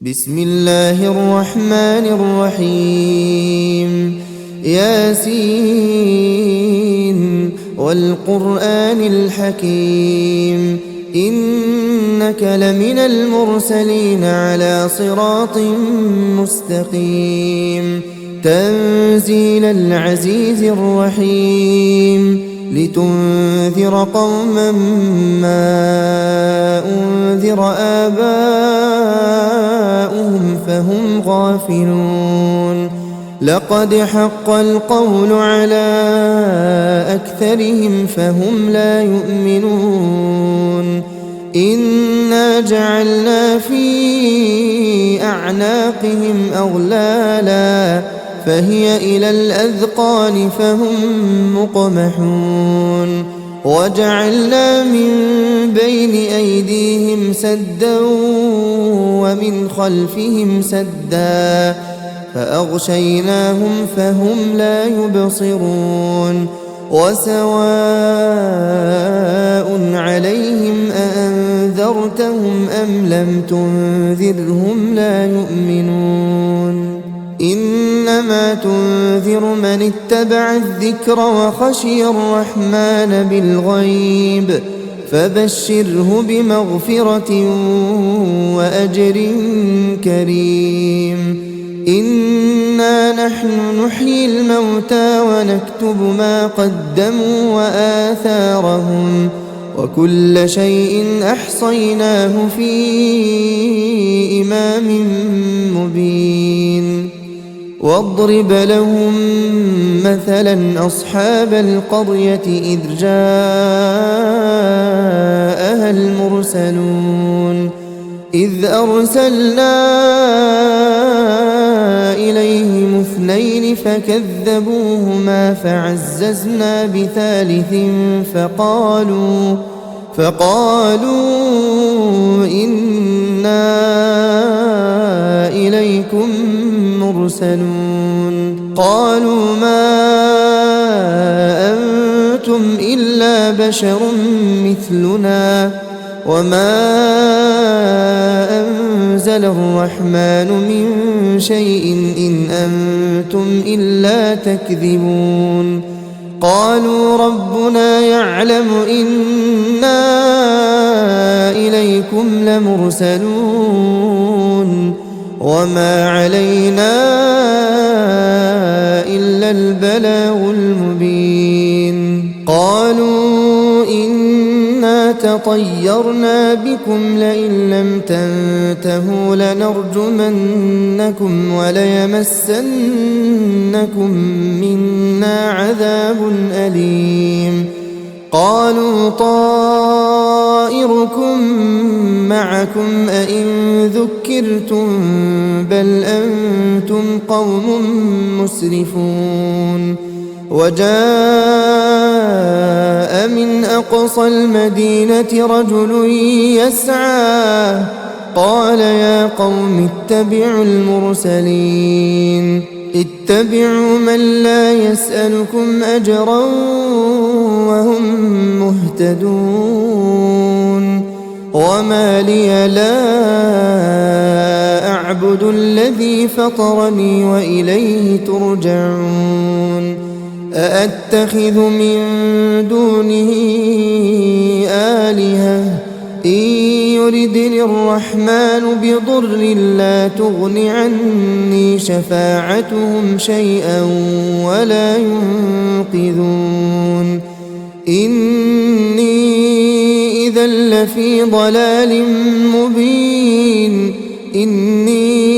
بسم الله الرحمن الرحيم ياسين والقرآن الحكيم إنك لمن المرسلين على صراط مستقيم تنزيل العزيز الرحيم لتنذر قوما ما أنذر آباؤهم فهم غافلون لقد حق القول على أكثرهم فهم لا يؤمنون إنا جعلنا في أعناقهم أغلالا فهي إلى الأذقان فهم مقمحون وجعلنا من بين أيديهم سدا ومن خلفهم سدا فأغشيناهم فهم لا يبصرون وسواء عليهم أأنذرتهم أم لم تنذرهم لا يؤمنون إنما تنذر من اتبع الذكر وخشي الرحمن بالغيب فبشره بمغفرة وأجر كريم إنا نحن نحيي الموتى ونكتب ما قدموا وآثارهم وكل شيء أحصيناه في إمام مبين واضرب لهم مثلا أصحاب القرية إذ جاءها المرسلون إذ أرسلنا إليهم اثنين فكذبوهما فعززنا بثالث فقالوا إنا إليكم مرسلون قالوا ما أنتم إلا بشر مثلنا وما أنزل الرحمن من شيء إن أنتم إلا تكذبون قالوا ربنا يعلم إنا إليكم لمرسلون وما علينا إلا البلاغ المبين قالوا إنا تطيرنا بكم لئن لم تنتهوا لنرجمنكم وليمسنكم منا عذاب أليم قالوا طائركم معكم أئن ذكرتم بل أنتم قوم مسرفون وجاء من أقصى المدينة رجل يسعى قال يا قوم اتبعوا المرسلين اتبعوا من لا يسألكم أجرا وهم مهتدون وما لي لا أعبد الذي فطرني وإليه ترجعون أأتخذ من دونه آلهة إن يردني الرحمن بضر لا تغن عني شفاعتهم شيئا ولا ينقذون إني إذا لفي ضلال مبين إني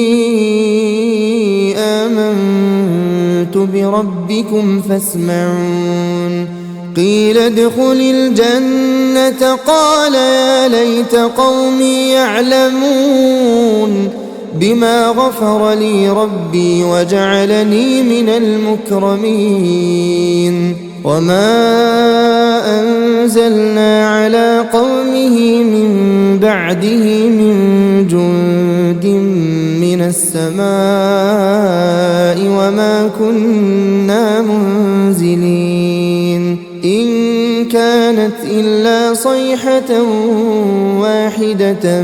آمنت بربكم فاسمعون قيل ادخل الجنة قال يا ليت قومي يعلمون بما غفر لي ربي وجعلني من المكرمين وما أنزلنا على قومه من بعده من جند من السماء وما كنا منزلين إن كانت إلا صيحة واحدة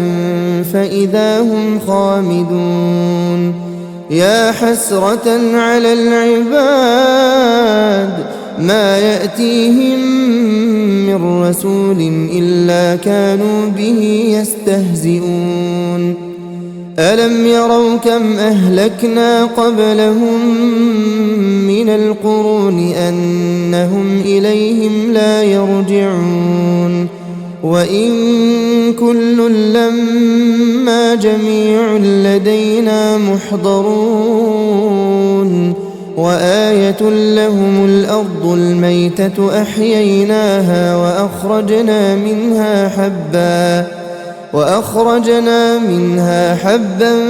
فإذا هم خامدون يا حسرة على العباد ما يأتيهم من رسول إلا كانوا به يستهزئون ألم يروا كم أهلكنا قبلهم من القرون أنهم إليهم لا يرجعون وإن كل لما جميع لدينا محضرون وآية لهم الأرض الميتة أحييناها وأخرجنا منها حبا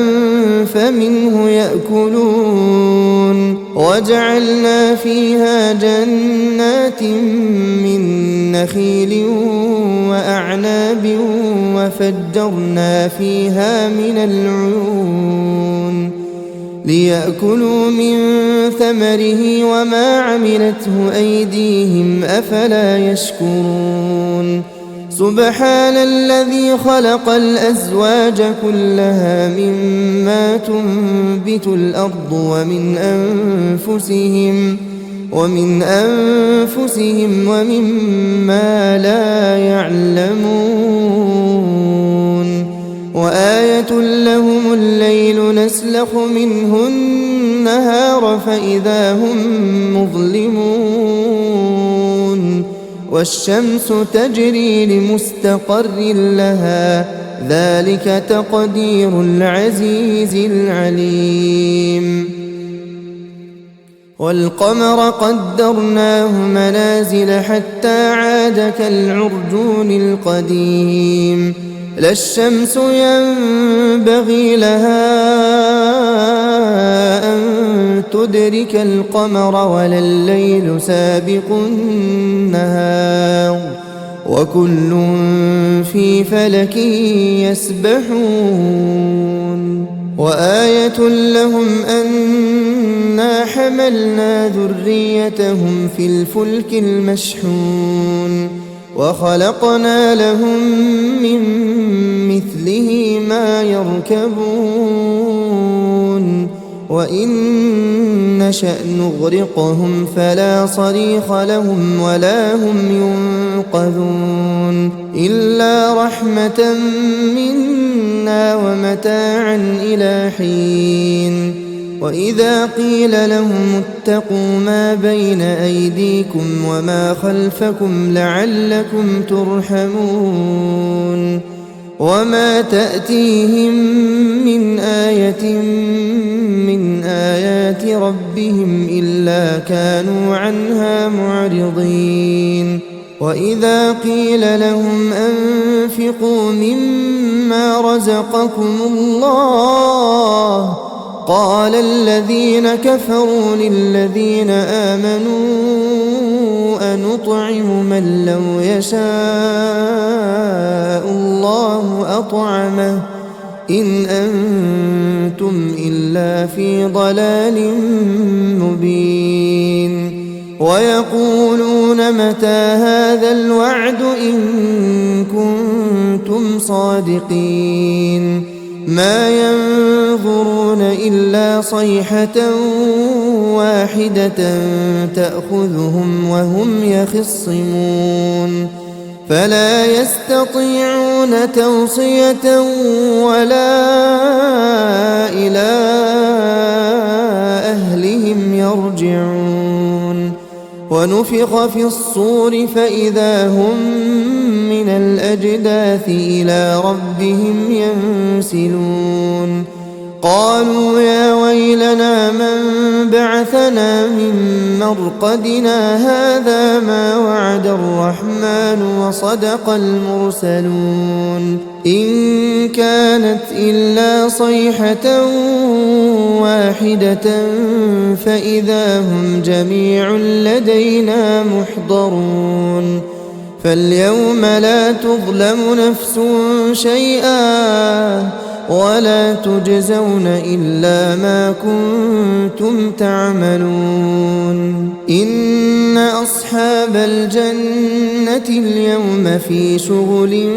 فمنه يأكلون وجعلنا فيها جنات من نخيل وأعناب وفجرنا فيها من العيون ليأكلوا من ثمره وما عملته أيديهم أفلا يشكرون سبحان الذي خلق الأزواج كلها مما تنبت الأرض ومن أنفسهم ومما لا يعلمون وآية لهم الليل نسلخ منه النهار فإذا هم مظلمون والشمس تجري لمستقر لها ذلك تقدير العزيز العليم والقمر قدرناه منازل حتى عاد كالعرجون القديم لا الشمس ينبغي لها أن تدرك القمر ولا الليل سابق النهار وكل في فلك يسبحون وآية لهم أنا حملنا ذريتهم في الفلك المشحون وخلقنا لهم من مثله ما يركبون وإن نشأ نغرقهم فلا صريخ لهم ولا هم ينقذون إلا رحمة منا ومتاعا إلى حين وإذا قيل لهم اتقوا ما بين أيديكم وما خلفكم لعلكم ترحمون وما تأتيهم من آية من آيات ربهم إلا كانوا عنها معرضين وإذا قيل لهم أنفقوا مما رزقكم الله قال الذين كفروا للذين آمنوا أنطعم من لو يشاء الله أطعمه إن أنتم إلا في ضلال مبين ويقولون متى هذا الوعد إن كنتم صادقين ما ينظرون إلا صيحة واحدة تأخذهم وهم يخصمون فلا يستطيعون توصية ولا إلى أهلهم يرجعون ونفخ في الصور فإذا هم من الأجداث إلى ربهم ينسلون قالوا يا ويلنا من بعثنا من مرقدنا هذا ما وعد الرحمن وصدق المرسلون إن كانت إلا صيحة واحدة فإذا هم جميع لدينا محضرون فاليوم لا تظلم نفس شيئا ولا تجزون إلا ما كنتم تعملون إن أصحاب الجنة اليوم في شغل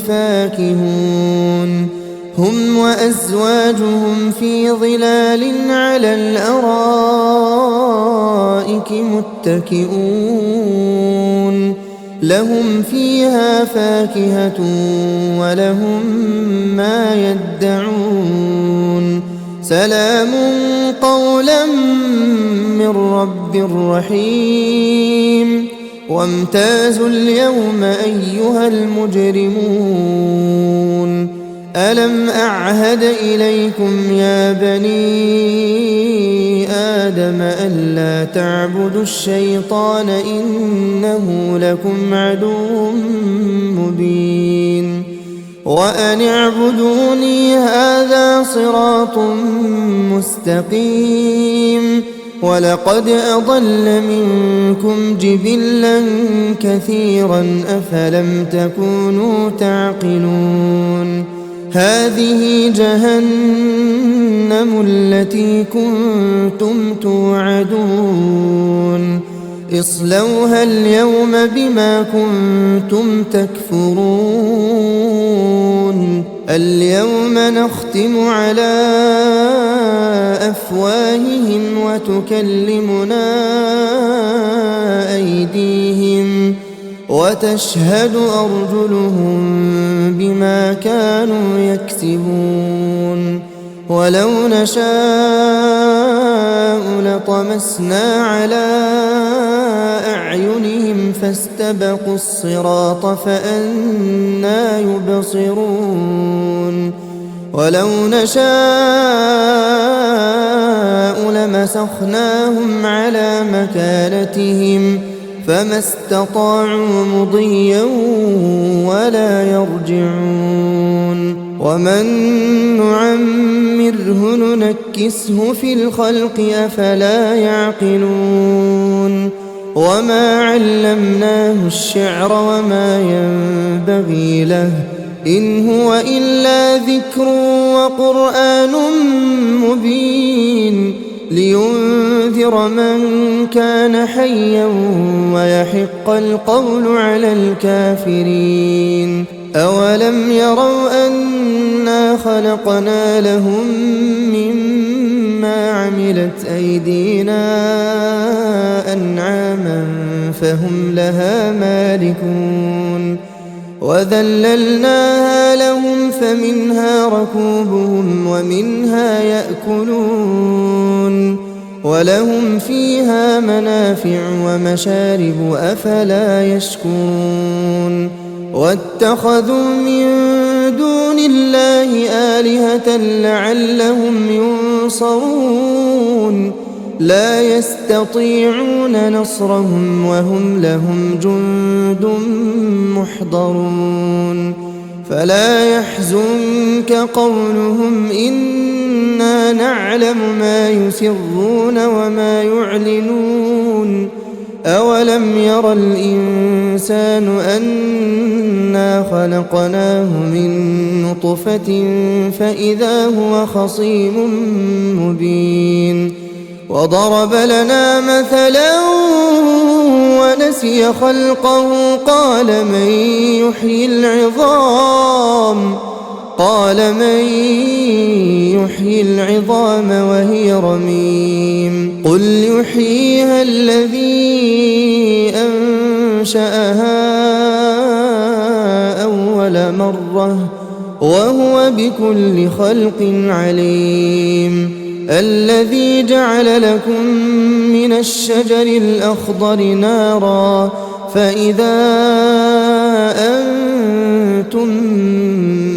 فاكهون هم وأزواجهم في ظلال على الأرائك متكئون لهم فيها فاكهة ولهم ما يدعون سلام قولا من رب رحيم وامتازوا اليوم أيها المجرمون ألم أعهد إليكم يا بني آدم ألا تعبدوا الشيطان إنه لكم عدو مبين وأن اعبدوني هذا صراط مستقيم ولقد أضل منكم جبلا كثيرا أفلم تكونوا تعقلون هذه جهنم التي كنتم توعدون اصلوها اليوم بما كنتم تكفرون اليوم نختم على أفواههم وتكلمنا أيديهم وتشهد أرجلهم بما كانوا يكسبون ولو نشاء لطمسنا على أعينهم فاستبقوا الصراط فأنى يبصرون ولو نشاء لمسخناهم على مكانتهم فما استطاعوا مضيا ولا يرجعون ومن نعمره ننكسه في الخلق أفلا يعقلون وما علمناه الشعر وما ينبغي له إن هو إلا ذكر وقرآن مبين لينذر من كان حيا ويحق القول على الكافرين أولم يروا أنا خلقنا لهم مما عملت أيدينا أنعاما فهم لها مالكون وذللناها لهم فمنها ركوبهم ومنها يأكلون ولهم فيها منافع ومشارب أفلا يشكرون واتخذوا من دون الله آلهة لعلهم ينصرون لا يستطيعون نصرهم وهم لهم جند محضرون فلا يحزنك قولهم إنا نعلم ما يسرون وما يعلنون أولم ير الإنسان أنا خلقناه من نطفة فإذا هو خصيم مبين وضرب لنا مثلا ونسي خلقه قال من يحيي العظام وهي رميم قل يحييها الذي أنشأها أول مرة وهو بكل خلق عليم الذي جعل لكم من الشجر الأخضر نارا فإذا أنتم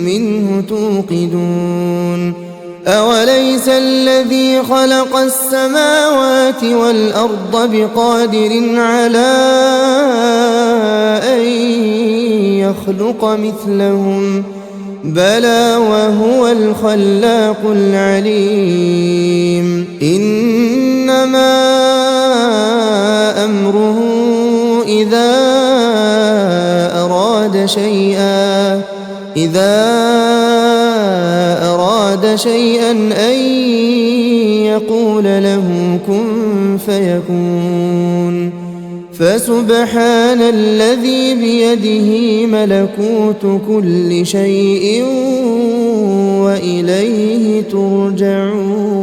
منه توقدون أوليس الذي خلق السماوات والأرض بقادر على أن يخلق مثلهم بلى وهو الخلاق العليم إنما أمره إذا أراد شيئا إذا أراد شيئا أن يقول له كن فيكون فسبحان الذي بيده ملكوت كل شيء وإليه ترجعون